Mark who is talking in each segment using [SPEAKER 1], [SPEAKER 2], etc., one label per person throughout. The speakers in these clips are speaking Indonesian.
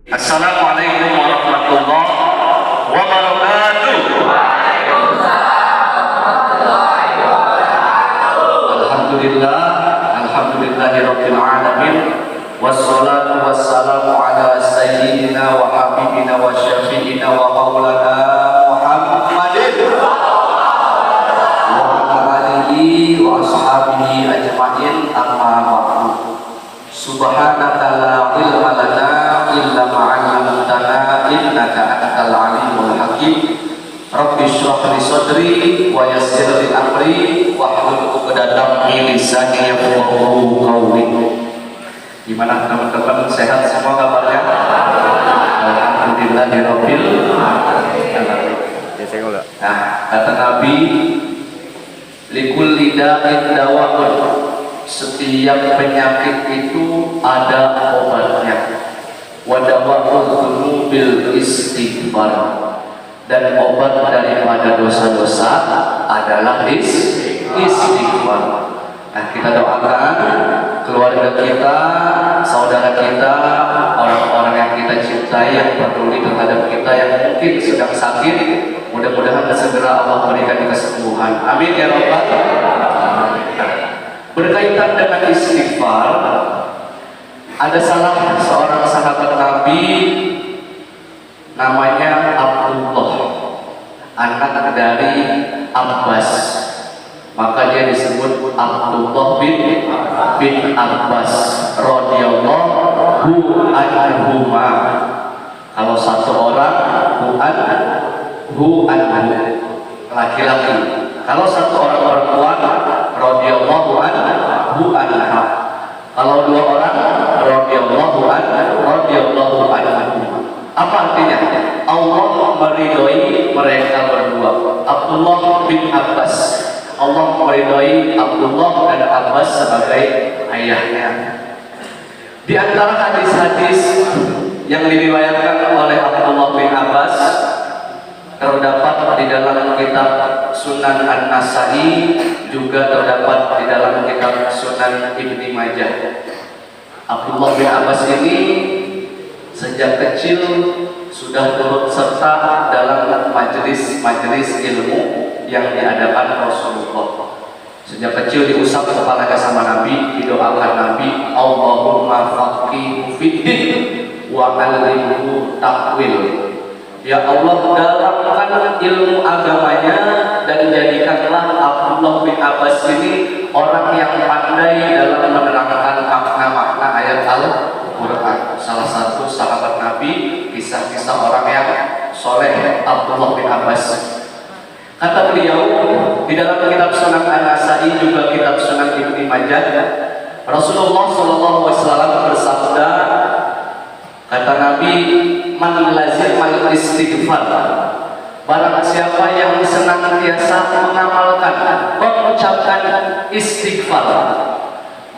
[SPEAKER 1] Assalamualaikum warahmatullahi wabarakatuh. Alhamdulillah, alhamdulillahirabbil alamin. Wassalatu wassalamu ala sayyidina wa habibina wa syafi'ina wa maulana Muhammadin wa ala alihi wa ashabihi ajma'in, amma ba'du. Subhanaka la ilma lana illa ma 'allamtana innaka antal alimul hakim. Rabbi shrah li sadri wa yassir li amri wahlul 'uqdatam min lisani yafqahu qawli. Gimana teman-teman, sehat semua kabarnya? Alhamdulillahirabbil alamin. Nah, kata Nabi, likulli da'in dawa'un. Setiap penyakit itu ada obatnya. Wadawa'ul dzunubil istighfar. Dan obat daripada dosa-dosa adalah istighfar. Nah, kita doakan keluarga kita, saudara kita, orang-orang yang kita cintai, yang peduli terhadap kita, yang mungkin sedang sakit, mudah-mudahan segera Allah berikan kesembuhan. Amin ya rabbal alamin. Berkaitan dengan istighfar, ada salah seorang sahabat Nabi namanya Abdullah, anak dari Abbas. Maka dia disebut Abdullah bin Abbas radhiyallahu anhuma. Kalau satu orang hu anhu laki-laki. Kalau satu orang perempuan radhiyallahu anhu anha. Kalau dua orang radhiyallahu anhu. Apa artinya? Allah meridhoi mereka berdua. Abdullah bin Abbas. Allah meridhoi Abdullah dan Abbas sebagai ayahnya. Di antara hadis-hadis yang diriwayatkan oleh Abdullah bin Abbas terdapat di dalam kitab Sunan An-Nasa'i, juga terdapat di dalam kitab Sunan Ibnu Majah. Abdullah bin Abbas ini sejak kecil sudah turut serta dalam majelis ilmu yang diadakan Rasulullah. Sejak kecil diusap kepalanya sama Nabi, didoakan Nabi, Allahumma faqihu fiddin wa 'allimhu ta'wil. Ya Allah, dalamkan ilmu agamanya dan jadikanlah Abdullah bin Abbas ini orang yang pandai dalam menerangkan makna-makna ayat Al-Quran. Salah satu sahabat Nabi, kisah-kisah orang yang soleh, Abdullah bin Abbas. Kata beliau di dalam kitab Sunan An-Nasa'i, juga kitab Sunan Ibnu Majah, Rasulullah SAW bersabda, kata Nabi, man lazimal istighfar. Barang siapa yang senantiasa mengamalkan, mengucapkan istighfar,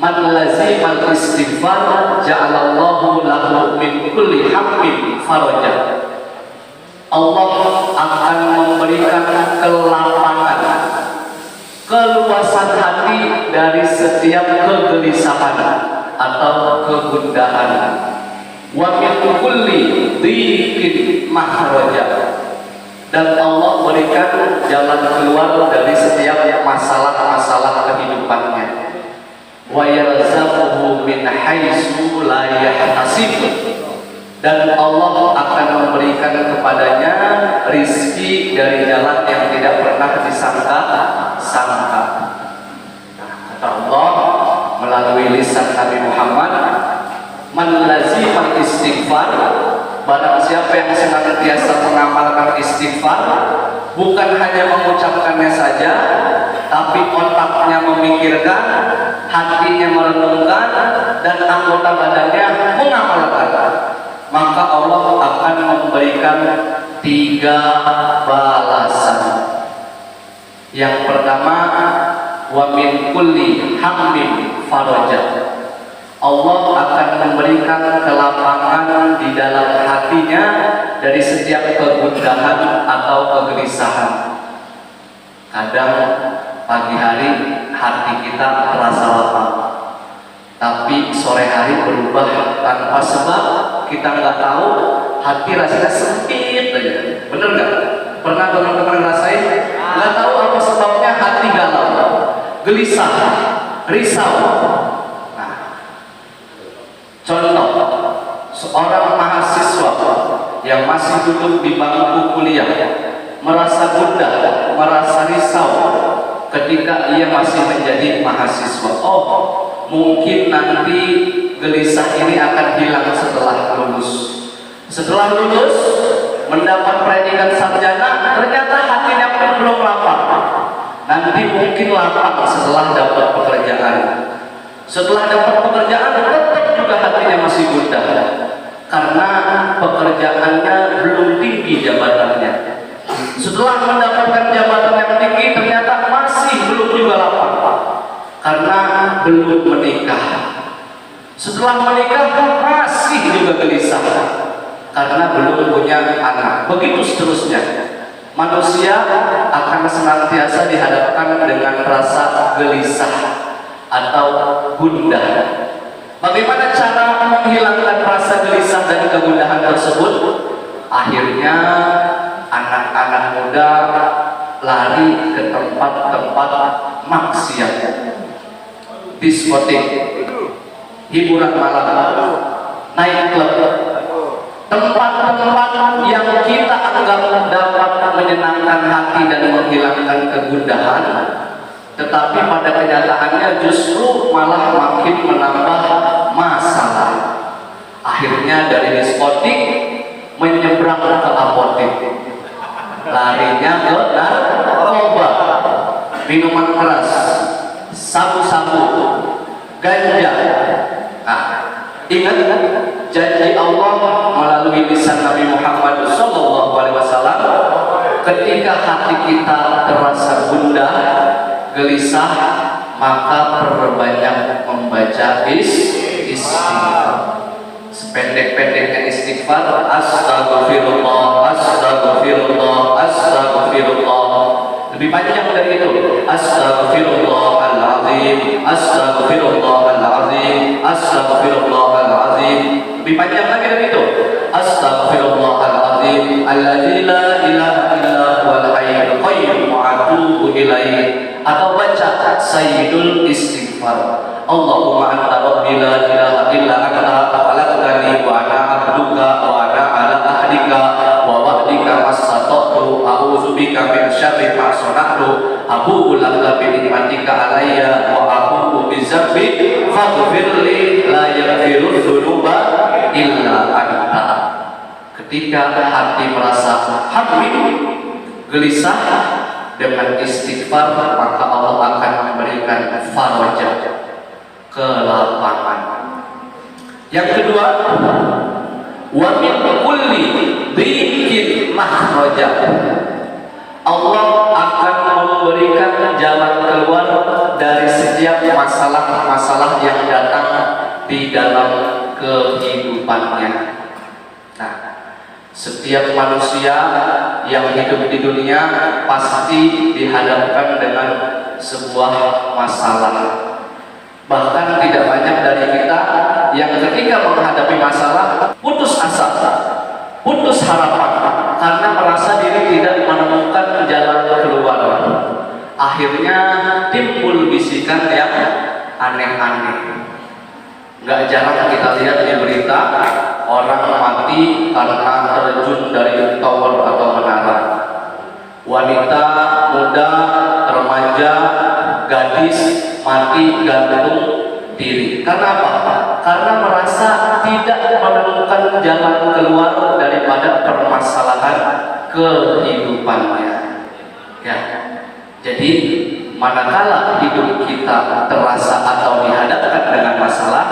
[SPEAKER 1] man lazimal istighfar ja'alallahu lahu min kulli hammin faraja. Allah akan memberikan kelapangan, keluasan hati dari setiap kegelisahan atau kegundahan. Wa min kulli dhiqin mahraja. Dan Allah berikan jalan keluar dari setiap masalah-masalah kehidupannya. Wa yarzaquhu min haitsu la yahtasib. Dan Allah akan memberikan kepadanya rizki dari jalan yang tidak pernah disangka-sangka. Kata Allah melalui lisan Nabi Muhammad, man lazimal istighfar. Barang siapa yang senantiasa mengamalkan istighfar, bukan hanya mengucapkannya saja, tapi otaknya memikirkan, hatinya merenungkan, dan anggota badannya mengamalkan, maka Allah akan memberikan 3 balasan. Yang pertama, wa min kulli hammin faraja. Allah akan memberikan kelapangan di dalam hatinya dari setiap kegundahan atau kegelisahan. Kadang pagi hari hati kita terasa lapang, tapi sore hari berubah tanpa sebab, kita nggak tahu, hati rasanya sempit aja. Bener nggak? Pernah teman-teman ngerasain? Nggak tahu apa sebabnya hati galau, gelisah, risau. Nah, contoh, seorang mahasiswa yang masih duduk di bangku kuliah merasa gundah, merasa risau ketika ia masih menjadi mahasiswa. Oh, mungkin nanti gelisah ini akan hilang setelah lulus. Setelah lulus, mendapat predikat sarjana, ternyata hatinya pun belum lapang. Nanti mungkin lapang setelah dapat pekerjaan. Setelah dapat pekerjaan, tetap juga hatinya masih gundah karena pekerjaannya belum tinggi jabatannya. Setelah mendapatkan jabatan yang tinggi, ternyata masih belum juga lapang karena belum menikah. Setelah menikah masih juga gelisah karena belum punya anak. Begitu seterusnya. Manusia akan senantiasa dihadapkan dengan rasa gelisah atau gundah. Bagaimana cara menghilangkan rasa gelisah dan kegundahan tersebut? Akhirnya anak-anak muda lari ke tempat-tempat maksiat, diskotik, hiburan malam, naik klub, tempat-tempat yang kita anggap dapat menyenangkan hati dan menghilangkan kegundahan, tetapi pada kenyataannya justru malah makin menambah masalah. Akhirnya dari diskotik menyeberang ke apotek, larinya ke narkoba, minuman keras, sabu-sabu, ganja. Nah, ingat janji Allah melalui lisan Nabi Muhammad SAW, ketika hati kita terasa gundah, gelisah, maka perbanyak membaca istighfar. Sependek-pendeknya istighfar, astagfirullah, astagfirullah, astagfirullah. Lebih panjang dari itu, astagfirullahaladzim, astagfirullahaladzim, astagfirullahaladzim. Lebih panjang lagi dari itu, astagfirullahaladzim, alladzi la ilaha illa huwal hayyul qayyum wa atubu ilaih. Atau baca sayyidul istighfar, Allahumma anta rabbi la ilaha illa anta khalaqtani wa ana abduka wa ana ala ahdika wa wa'dika mastata'tu a'udzubika min syarri ma sana'tu abu'u laka bi ni'matika alayya wa abu'u bi dzambi faghfirli la yaghfiru dzunuba illa anta. Ketika hati merasa hamil, gelisah, dengan istighfar maka Allah akan memberikan farajah, kelapangan. Yang kedua, wa min kulli dhikin makhraja, Allah akan memberikan jalan keluar dari setiap masalah-masalah yang datang di dalam kehidupannya. Nah, setiap manusia yang hidup di dunia pasti dihadapkan dengan sebuah masalah. Bahkan tidak banyak dari kita yang ketika menghadapi masalah putus asa, putus harapan karena merasa diri tidak menemukan jalan keluar. Akhirnya timbul bisikan yang aneh-aneh. Nggak jarang kita lihat di berita orang mati karena terjun dari tower atau menara. Wanita muda, remaja, gadis mati gantung diri. Karena apa? Karena merasa tidak menemukan jalan keluar daripada permasalahan kehidupannya. Ya. Jadi manakala hidup kita terasa atau dihadapkan dengan masalah,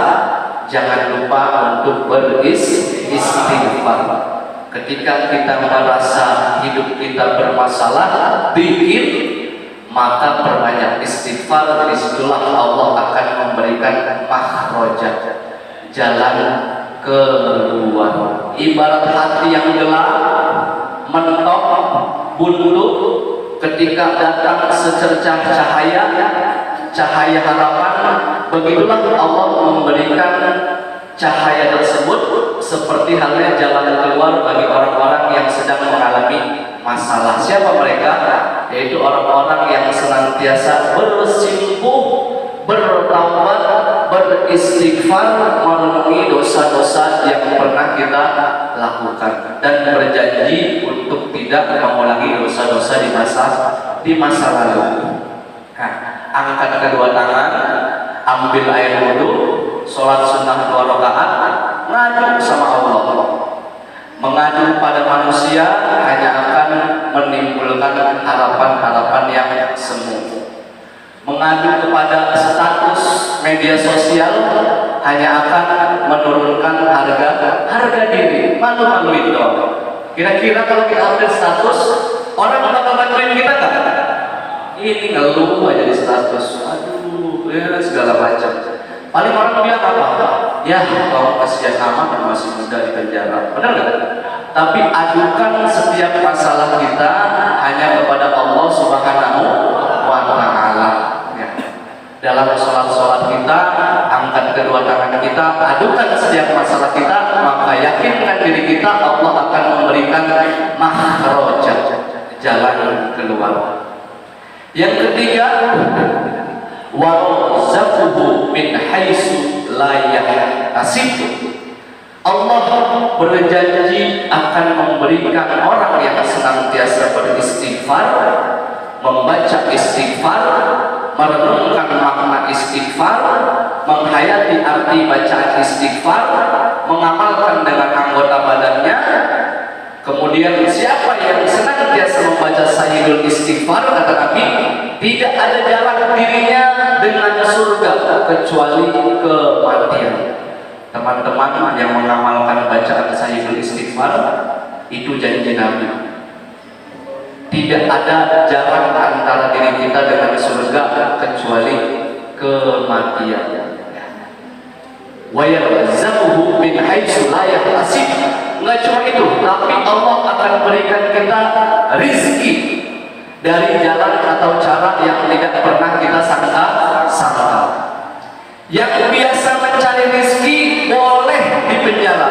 [SPEAKER 1] jangan lupa untuk beristighfar. Ketika kita merasa hidup kita bermasalah, dikit, maka perbanyak istighfar. Disitulah Allah akan memberikan makhrajah, jalan keluar. Ibarat hati yang gelap, mentok, buntu, ketika datang secercah cahaya harapan, begitulah Allah memberikan cahaya tersebut seperti halnya jalan keluar bagi orang-orang yang sedang mengalami masalah. Siapa mereka? Yaitu orang-orang yang senantiasa bersimpuh, bertaubat, beristighfar, merenungi dosa-dosa yang pernah kita lakukan dan berjanji untuk tidak mengulangi dosa-dosa di masa lalu. Nah, angkat kedua tangan, ambil air wudhu, sholat sunnah 2 rakaat, ngadu sama Allah. Mengadu pada manusia hanya akan menimbulkan harapan-harapan yang semu. Mengadu kepada status media sosial hanya akan menurunkan harga diri. Malu-malu itu. Kira-kira kalau kita update status, orang bakal bantuin kita kan? Ini ngeluh aja di status. Aduh, ya segala macam. Paling orang bilang apa? Ya, kalau kasihan amat masih muda di penjara. Benar nggak? Tapi adukan setiap masalah kita hanya kepada Allah Subhanahu wa Ta'ala. Ya. Dalam sholat kita, angkat kedua tangan kita, adukan setiap masalah kita, maka yakinkan diri kita Allah akan memberikan makhraj, jalan keluar. Yang ketiga, warzaquhu min haitsu la yahtasib. Allah berjanji akan memberikan orang yang senantiasa beristighfar, membaca istighfar, merenungkan makna istighfar, menghayati arti bacaan istighfar, mengamalkan dengan anggota badannya. Kemudian siapa yang senantiasa membaca sayyidul istighfar, kata Nabi, tidak ada jalan dirinya dengan surga kecuali kematian. Teman-teman yang mengamalkan bacaan sayyidul istighfar, itu janji Nabi. Tidak ada jalan antara diri kita dengan surga kecuali kematian. Wa yarzuquhu min haitsu la yahtasib. Nggak cuma itu, tapi Allah akan berikan kita rizki dari jalan atau cara yang tidak pernah kita sangka. Yang biasa mencari rizki boleh di penjara.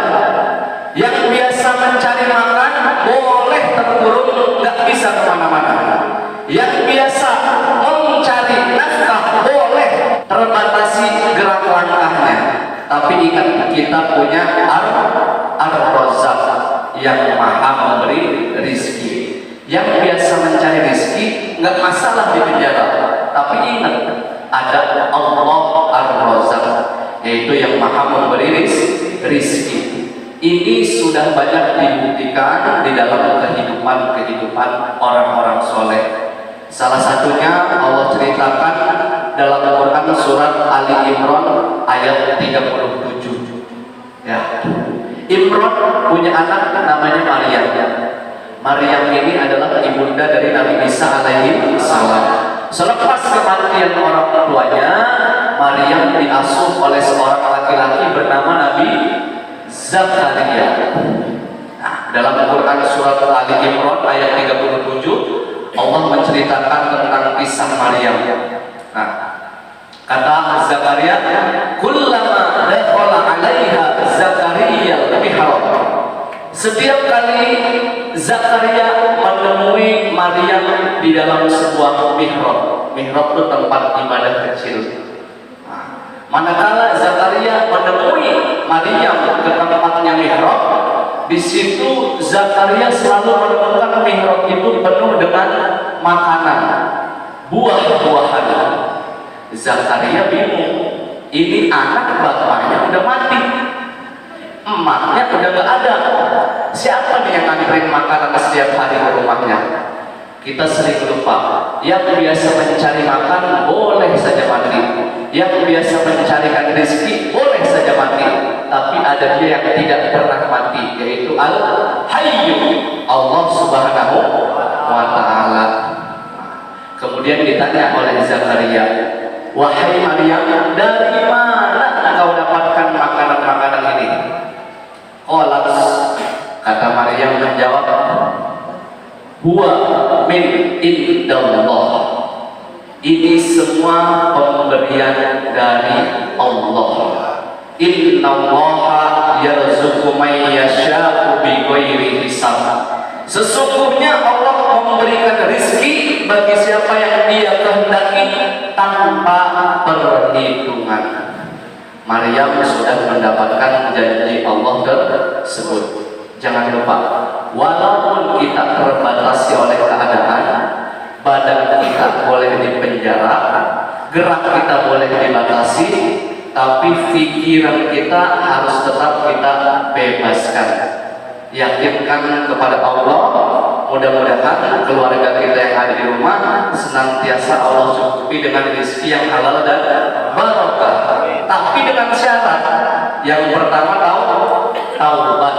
[SPEAKER 1] Yang biasa mencari makan boleh terkurung, nggak bisa kemana-mana. Yang biasa mencari nafkah boleh terbatasi gerak langkahnya. Tapi ingat, kita punya Ar-Razzaq yang maha memberi rizki. Yang biasa mencari rizki nggak masalah di penjara, tapi ingat ada Allah Ar-Razzaq, yaitu yang maha memberi rizki. Ini sudah banyak dibuktikan di dalam kehidupan orang-orang soleh. Salah satunya Allah ceritakan dalam Al-Quran surat Ali Imran ayat 37. Ya. Imran punya anak namanya Maryam. Maryam ini adalah ibunda dari Nabi Isa alaihi salam. Selepas kematian orang tuanya, Maryam diasuh oleh seorang laki-laki bernama Nabi Zakaria. Nah, dalam Al-Quran surat Ali Imran ayat 37 Allah menceritakan tentang kisah Maryam. Nah, kata Zakaria, kullama dakhala 'alaiha Zakaria al-mihrab. Setiap kali Zakaria menemui Maryam di dalam sebuah mihrab. Mihrab itu tempat ibadah kecil. Manakala Zakaria menemui Maryam ke tempatnya mihrab, di situ Zakaria selalu menemukan mihrab itu penuh dengan makanan, buah-buahan. Zakaria bingung, ini anak bapaknya udah mati, emaknya udah gak ada, siapa nih yang nganterin makanan setiap hari ke rumahnya? Kita sering lupa, yang biasa mencari makan boleh saja mati, yang biasa mencarikan rezeki boleh saja mati, tapi ada dia yang tidak pernah mati, yaitu Al-Hayyu, Allah Subhanahu wa Ta'ala. Kemudian ditanya oleh Zakaria, wahai Maryam, dari mana engkau dapatkan makanan-makanan ini? Qalat, kata Maryam menjawab, huwa min indallah. Ini semua pemberian dari Allah. Innallaha yarzuqu may yasha'u bighairi hisab. Sesungguhnya Allah memberikan rizki bagi siapa yang Dia kehendaki tanpa perhitungan. Maryam sudah mendapatkan janji Allah tersebut. Jangan lupa, walaupun kita terbatasi oleh keadaan, badan kita boleh dipenjara, gerak kita boleh dibatasi, tapi pikiran kita harus tetap kita bebaskan. Yakinkan kepada Allah, mudah-mudahan keluarga kita yang ada di rumah senantiasa Allah cukupi dengan rezeki yang halal dan barokah. Tapi dengan syarat, yang pertama taubat,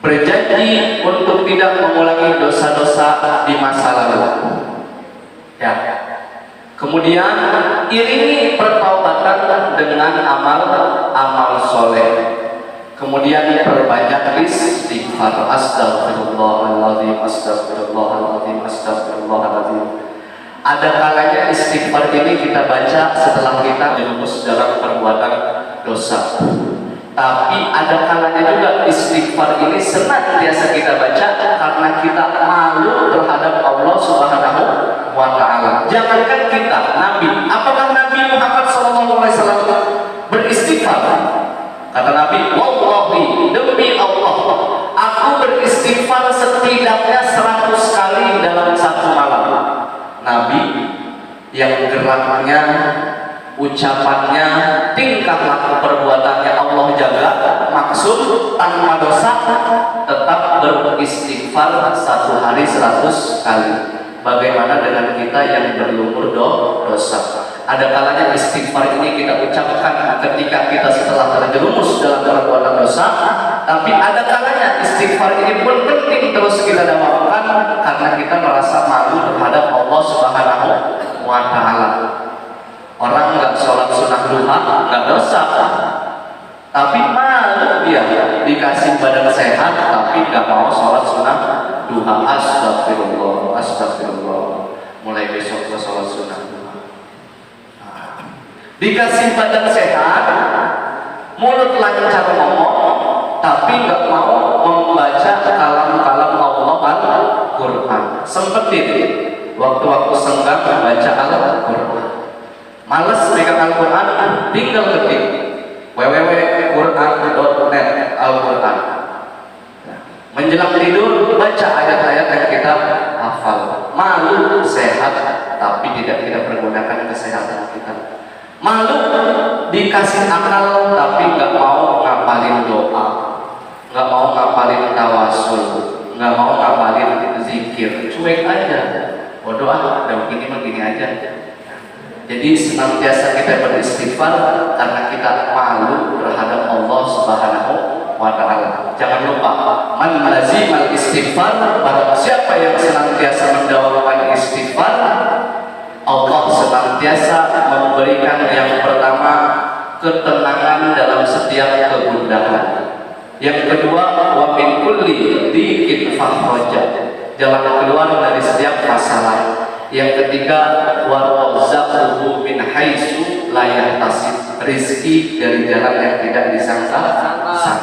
[SPEAKER 1] berjanji untuk tidak mengulangi dosa-dosa di masa lalu. Ya. Kemudian iringi pertaubatan dengan amal soleh. Kemudian perbanyak istighfar. Astagfirullahaladzim, astagfirullahaladzim, astagfirullahaladzim. Ada kalanya istighfar ini kita baca setelah kita jerumus dalam perbuatan dosa. Tapi ada kalanya juga istighfar ini senantiasa kita baca karena kita malu terhadap Allah Subhanahu wa Ta'ala. Jangankan kita, Nabi, apakah Nabi Muhammad SAW beristighfar? Kata Nabi, wallahi, demi Allah, aku beristighfar setidaknya 100 kali dalam satu malam. Nabi yang geraknya, ucapannya, tingkah laku perbuatannya Allah jaga, maksud tanpa dosa, tetap beristighfar 1 hari 100 kali. Bagaimana dengan kita yang berlumur dosa? Ada kalanya istighfar ini kita ucapkan ketika kita setelah terjerumus dalam perbuatan dosa, tapi ada kalanya istighfar ini pun penting terus kita dawamkan karena kita merasa malu terhadap Allah Subhanahu wa Ta'ala. Orang nggak sholat sunnah duha nggak dosa, tapi malu dia dikasih badan sehat tapi nggak mau sholat sunnah duha. Astagfirullah, astagfirullah. Mulai besok ke sholat sunnah duha. Dikasih badan sehat, mulut lancar ngomong, tapi nggak mau membaca kalam-kalam Allah Al-Quran. Sempetin waktu-waktu senggang membaca Al-Quran. Males pegang Al-Quran, tinggal ketik www.quran.net Al-Quran. Menjelang tidur baca ayat-ayat yang kita hafal. Malu sehat tapi tidak kita pergunakan kesehatan kita. Malu dikasih akal tapi nggak mau ngapalin doa, nggak mau ngapalin tawasul, nggak mau ngapalin zikir, cuek aja. Bodoh ah, udah begini aja. Jadi senantiasa kita beristighfar karena kita malu terhadap Allah Subhanahu wa Ta'ala. Jangan lupa, man lazimal istighfar, barang siapa yang senantiasa mendawamkan istighfar, Allah senantiasa memberikan yang pertama ketenangan dalam setiap kegundahan. Yang kedua, wa min kulli dhiqin fakhraja, jalan keluar dari setiap masalah. Yang ketiga, wa razaqahu min haitsu la yahtasib, rezeki dari jalan yang tidak disangka-sangka.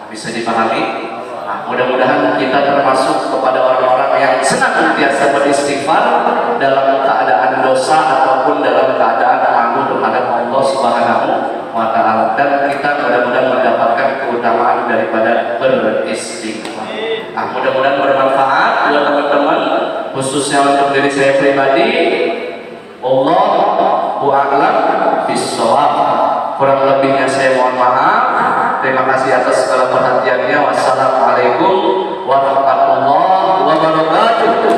[SPEAKER 1] Bisa dipahami? Nah, mudah-mudahan kita termasuk kepada orang-orang yang senantiasa beristighfar dalam keadaan dosa ataupun dalam keadaan malu terhadap Allah Subhanahu wa Ta'ala, dan kita mudah-mudahan mendapatkan keutamaan daripada beristighfar. Nah, mudah-mudahan bermanfaat buat teman-teman, khususnya untuk diri saya pribadi. Allahu a'lam bishawab. Kurang lebihnya saya mohon maaf. Terima kasih atas segala perhatiannya. Wassalamualaikum warahmatullahi wabarakatuh.